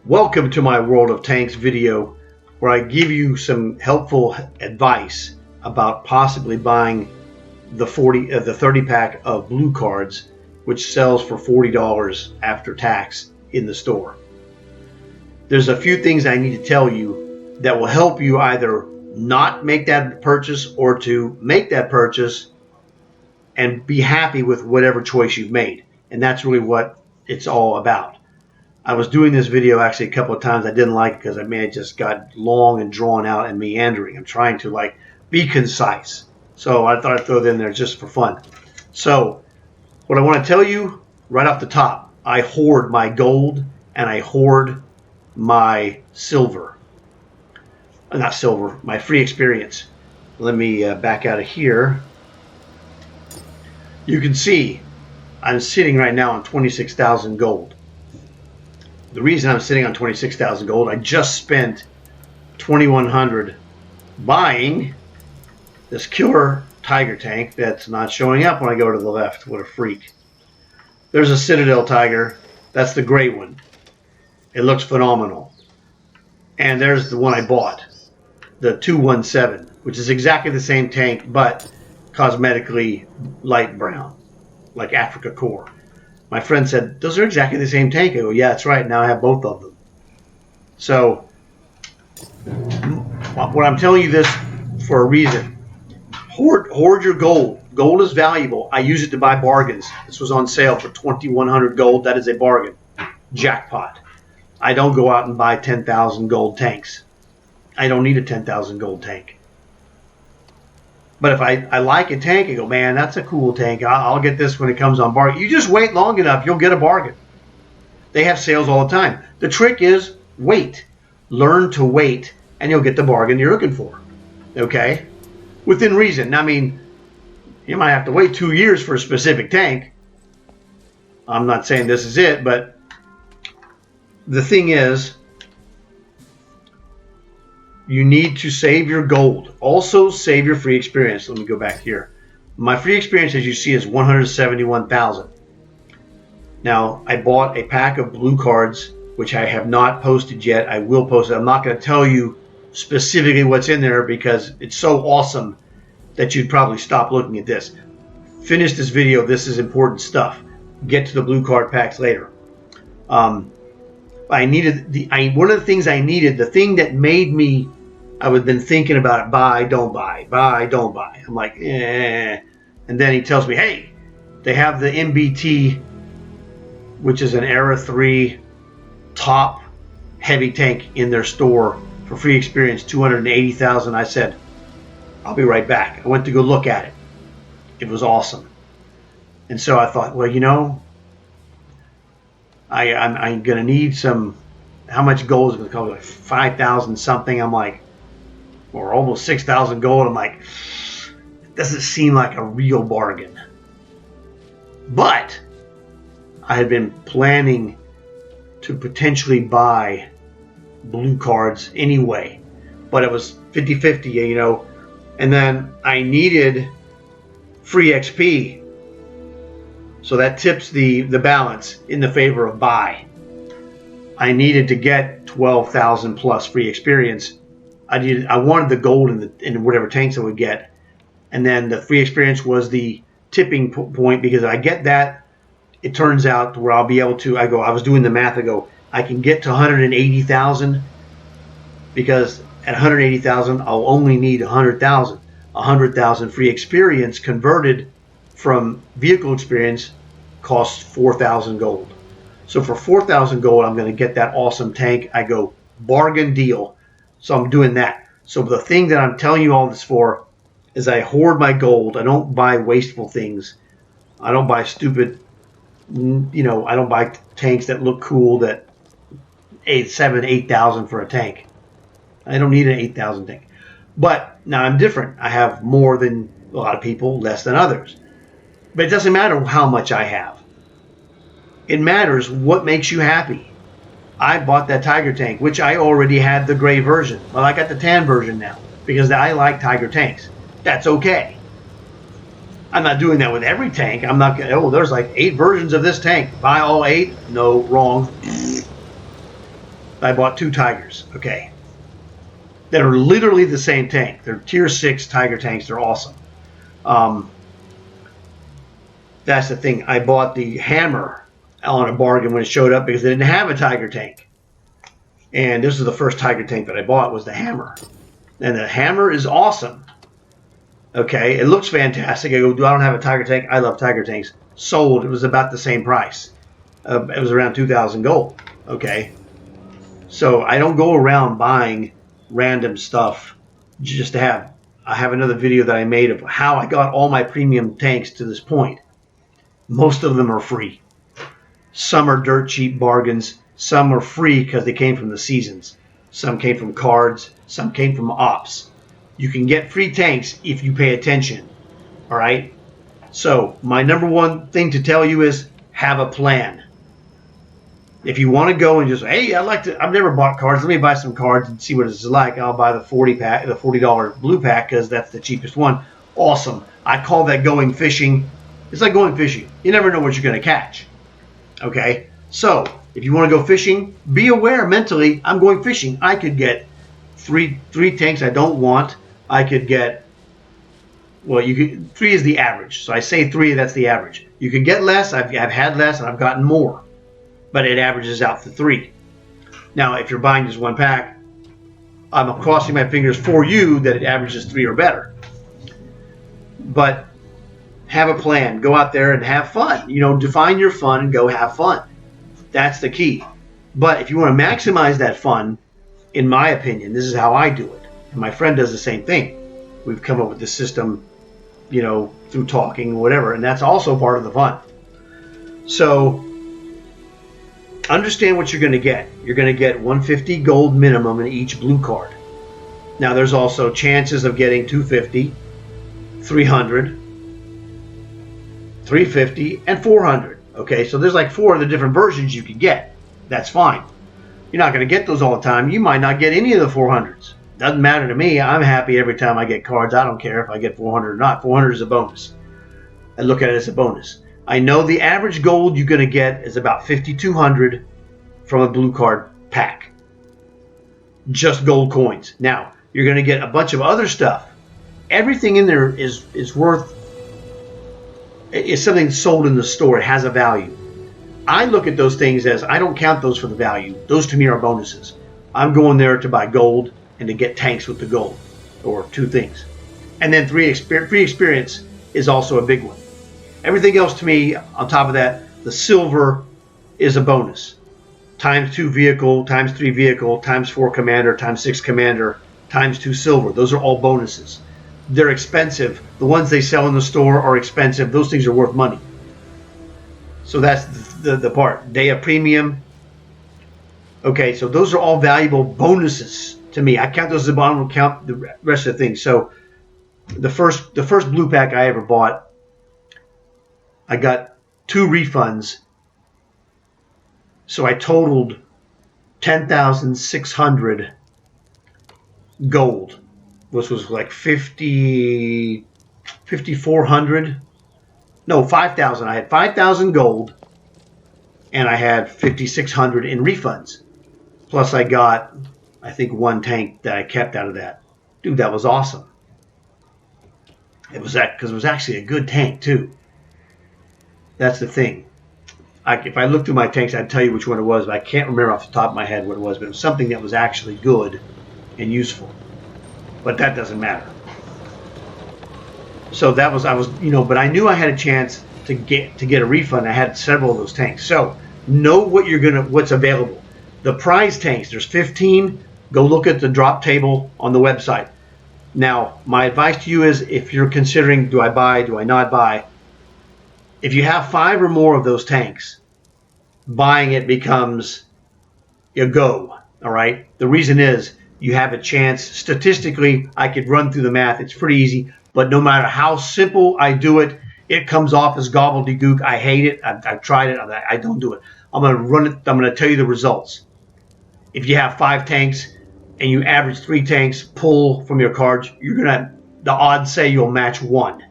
Welcome to my World of Tanks video where I give you some helpful advice about possibly buying the 30 pack of blue cards, which sells for $40 after tax in the store. There's a few things I need to tell you that will help you either not make that purchase or to make that purchase and be happy with whatever choice you've made. And that's really what it's all about. I was doing this video actually a couple of times. I didn't like it because it just got long and drawn out and meandering. I'm trying to be concise. So I thought I'd throw it in there just for fun. So what I want to tell you right off the top, I hoard my gold and I hoard my silver. Not silver, my free experience. Let me back out of here. You can see I'm sitting right now on 26,000 gold. The reason I'm sitting on 26,000 gold, I just spent 2,100 buying this killer tiger tank that's not showing up when I go to the left. What a freak. There's a Citadel tiger. That's the great one. It looks phenomenal. And there's the one I bought, the 217, which is exactly the same tank, but cosmetically light brown, like Africa Core. My friend said, those are exactly the same tank. I go, yeah, that's right. Now I have both of them. So what I'm telling you this for a reason. Hoard your gold. Gold is valuable. I use it to buy bargains. This was on sale for 2,100 gold. That is a bargain. Jackpot. I don't go out and buy 10,000 gold tanks. I don't need a 10,000 gold tank. But if I like a tank, I go, man, that's a cool tank. I'll get this when it comes on bargain. You just wait long enough, you'll get a bargain. They have sales all the time. The trick is wait. Learn to wait, and you'll get the bargain you're looking for. Okay? Within reason. I mean, you might have to wait 2 years for a specific tank. I'm not saying this is it, but the thing is, you need to save your gold. Also save your free experience. Let me go back here. My free experience, as you see, is 171,000. Now, I bought a pack of blue cards, which I have not posted yet. I will post it. I'm not going to tell you specifically what's in there because it's so awesome that you'd probably stop looking at this. Finish this video. This is important stuff. Get to the blue card packs later. I needed one of the things I needed, the thing that made me, I would have been thinking about it, buy, don't buy, buy, don't buy. I'm like, eh. And then he tells me, hey, they have the MBT, which is an Era 3 top heavy tank in their store for free experience, 280,000. I said, I'll be right back. I went to go look at it. It was awesome. And so I thought, well, you know, I'm going to need some, how much gold is it going to cost? Like 5,000 something. I'm like, or almost 6,000 gold. I'm like, it doesn't seem like a real bargain. But I had been planning to potentially buy blue cards anyway. But it was 50-50, you know. And then I needed free XP. So that tips the balance in the favor of buy. I needed to get 12,000 plus free experience. I wanted the gold in whatever tanks I would get, and then the free experience was the tipping point because if I get that, it turns out where I'll be able to. I was doing the math. I go, I can get to 180,000 because at 180,000 I'll only need 100,000. 100,000 free experience converted from vehicle experience costs 4,000 gold. So for 4,000 gold, I'm going to get that awesome tank. I go, bargain deal. So I'm doing that. So the thing that I'm telling you all this for is I hoard my gold. I don't buy wasteful things. I don't buy stupid, you know, I don't buy tanks that look cool that 8,000 for a tank. I don't need an 8,000 tank. But now I'm different. I have more than a lot of people, less than others. But it doesn't matter how much I have. It matters what makes you happy. I bought that Tiger tank, which I already had the gray version. Well, I got the tan version now because I like Tiger tanks. That's okay. I'm not doing that with every tank. I'm not going to, oh, there's like 8 versions of this tank. Buy all 8? No, wrong. I bought 2 Tigers, okay, that are literally the same tank. They're tier 6 Tiger tanks. They're awesome. That's the thing. I bought the Hammer on a bargain when it showed up because they didn't have a Tiger tank. And this was the first Tiger tank that I bought, was the Hammer. And the Hammer is awesome. Okay, it looks fantastic. I go, I don't have a Tiger tank. I love Tiger tanks. Sold. It was about the same price. It was around 2,000 gold. Okay, so I don't go around buying random stuff just to have. I have another video that I made of how I got all my premium tanks to this point. Most of them are free. Some are dirt cheap bargains. Some are free because they came from the seasons. Some came from cards. Some came from ops. You can get free tanks if you pay attention. All right? So my number one thing to tell you is have a plan. If you want to go and just, hey, I've never bought cards. Let me buy some cards and see what it's like. I'll buy the $40 blue pack because that's the cheapest one. Awesome. I call that going fishing. It's like going fishing. You never know what you're going to catch. Okay? So if you want to go fishing, be aware mentally, I'm going fishing. I could get three tanks I don't want. I could get, well, 3 is the average. So I say 3, that's the average. You could get less. I've had less and I've gotten more. But it averages out to 3. Now, if you're buying just 1 pack, I'm crossing my fingers for you that it averages 3 or better. But have a plan. Go out there and have fun. Define your fun and go have fun. That's the key. But if you want to maximize that fun, in my opinion, this is how I do it. And my friend does the same thing. We've come up with this system, through talking or whatever, and that's also part of the fun. So understand what you're going to get. You're going to get 150 gold minimum in each blue card. Now, there's also chances of getting 250, 300, 350, and 400. Okay, so there's like 4 of the different versions you could get. That's fine. You're not going to get those all the time. You might not get any of the 400s. Doesn't matter to me. I'm happy every time I get cards. I don't care if I get 400 or not. 400 is a bonus. I look at it as a bonus. I know the average gold you're going to get is about 5,200 from a blue card pack. Just gold coins. Now, you're going to get a bunch of other stuff. Everything in there is worth, is something sold in the store. It has a value. I look at those things as, I don't count those for the value. Those to me are bonuses. I'm going there to buy gold and to get tanks with the gold, or 2 things. And then free experience is also a big one. Everything else to me, on top of that, the silver is a bonus. Times 2 vehicle, times 3 vehicle, times 4 commander, times 6 commander, times 2 silver. Those are all bonuses. They're expensive. The ones they sell in the store are expensive. Those things are worth money. So that's the part. Day of premium. Okay, so those are all valuable bonuses to me. I count those as a bottom and count the rest of the things. So the first blue pack I ever bought, I got 2 refunds. So I totaled 10,600 gold, which was like 5,400. No, 5,000. I had 5,000 gold, and I had 5,600 in refunds. Plus I got, I think, 1 tank that I kept out of that. Dude, that was awesome. It was that because it was actually a good tank too. That's the thing. If I looked through my tanks, I'd tell you which one it was, but I can't remember off the top of my head what it was. But it was something that was actually good and useful. But that doesn't matter. So that was, but I knew I had a chance to get a refund. I had several of those tanks. So know what's available. The prize tanks, there's 15. Go look at the drop table on the website. Now, my advice to you is, if you're considering, do I buy, do I not buy? If you have 5 or more of those tanks, buying it becomes a go, all right? The reason is, you have a chance. Statistically, I could run through the math. It's pretty easy. But no matter how simple I do it, it comes off as gobbledygook. I hate it. I've tried it. I don't do it. I'm going to run it. I'm going to tell you the results. If you have 5 tanks and you average 3 tanks pull from your cards, the odds say you'll match 1.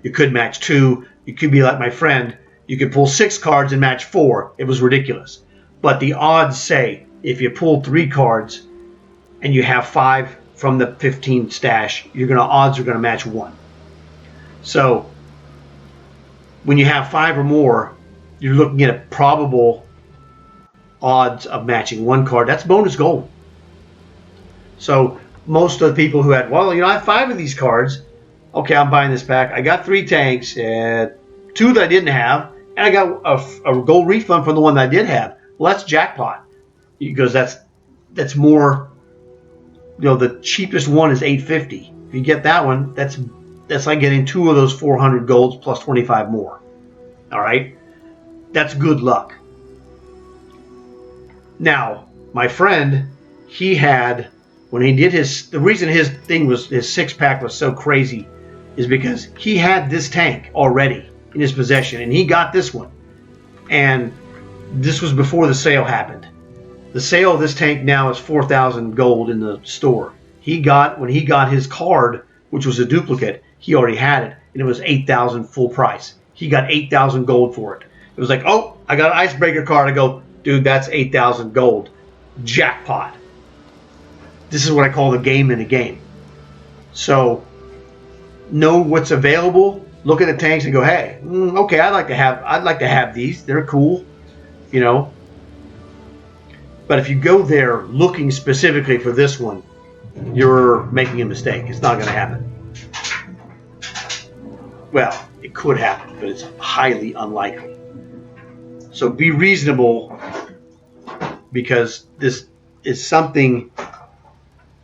You could match 2. You could be like my friend. You could pull 6 cards and match 4. It was ridiculous. But the odds say if you pull 3 cards and you have 5 from the 15 stash, odds are gonna match 1. So when you have 5 or more, you're looking at a probable odds of matching 1 card. That's bonus gold. So most of the people who had, well, I have 5 of these cards. Okay, I'm buying this pack. I got 3 tanks, 2 that I didn't have, and I got a gold refund from the one that I did have. Well, that's jackpot, because that's more. The cheapest one is $850. If you get that one, that's like getting 2 of those 400 golds plus 25 more. All right, that's good luck. Now, my friend, he had, when he did the reason his 6-pack was so crazy is because he had this tank already in his possession, and he got this one. And this was before the sale happened. The sale of this tank now is 4,000 gold in the store. When he got his card, which was a duplicate, he already had it, and it was 8,000 full price. He got 8,000 gold for it. It was like, oh, I got an icebreaker card. I go, dude, that's 8,000 gold. Jackpot. This is what I call the game in a game. So know what's available. Look at the tanks and go, hey, okay, I'd like to have these. They're cool, But if you go there looking specifically for this one, you're making a mistake. It's not going to happen. Well, it could happen, but it's highly unlikely. So be reasonable, because this is something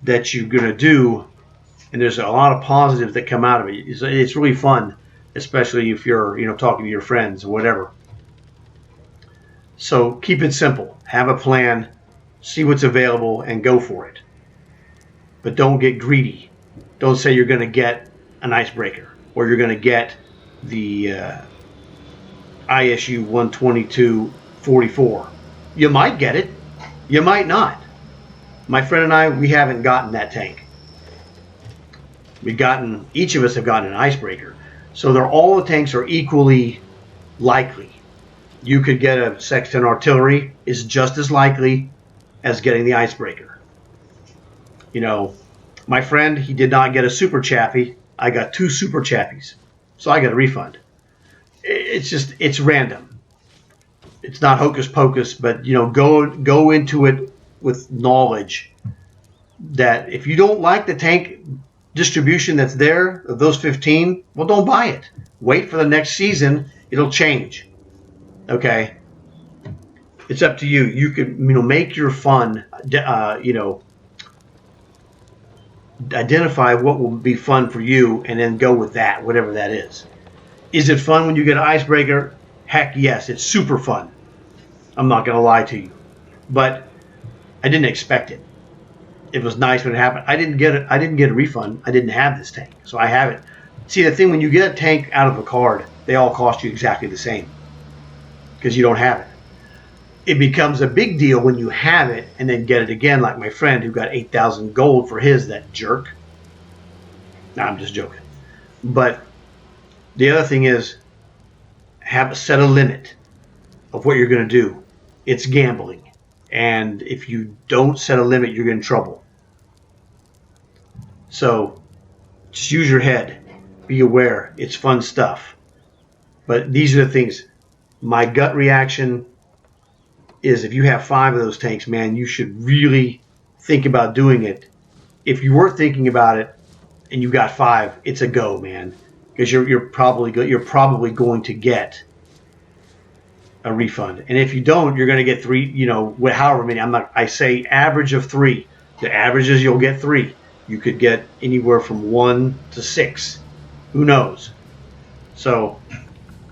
that you're going to do, and there's a lot of positives that come out of it. It's really fun, especially if you're talking to your friends or whatever. So keep it simple. Have a plan, see what's available, and go for it. But don't get greedy. Don't say you're going to get an icebreaker, or you're going to get the ISU 122-44. You might get it. You might not. My friend and I, we haven't gotten that tank. Each of us have gotten an icebreaker. So all the tanks are equally likely. You could get a Sexton artillery, is just as likely as getting the icebreaker. My friend, he did not get a super chaffee. I got 2 super chaffies. So I got a refund. It's random. It's not hocus pocus, but go into it with knowledge that if you don't like the tank distribution that's there of those 15, well, don't buy it. Wait for the next season. It'll change. Okay. It's up to you. You could, make your fun, identify what will be fun for you and then go with that, whatever that is. Is it fun when you get an icebreaker? Heck yes, it's super fun. I'm not going to lie to you. But I didn't expect it. It was nice when it happened. I didn't get a refund. I didn't have this tank, so I have it. See, the thing, when you get a tank out of a card, they all cost you exactly the same because you don't have it. It becomes a big deal when you have it and then get it again, like my friend who got 8,000 gold for his, that jerk. No, I'm just joking. But the other thing is, set a limit of what you're going to do. It's gambling. And if you don't set a limit, you're in trouble. So just use your head. Be aware. It's fun stuff. But these are the things. My gut reaction is, if you have 5 of those tanks, man, you should really think about doing it. If you were thinking about it and you got 5, it's a go, man, because you're probably going to get a refund. And if you don't, you're going to get 3. However many. I say average of 3. The average is you'll get 3. You could get anywhere from 1 to 6. Who knows? So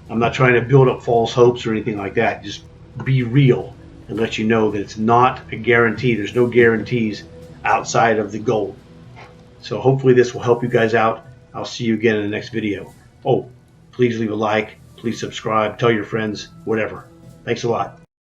I'm not trying to build up false hopes or anything like that. Just be real and let you know that it's not a guarantee. There's no guarantees outside of the goal. So hopefully this will help you guys out. I'll see you again in the next video. Oh, please leave a like. Please subscribe. Tell your friends. Whatever. Thanks a lot.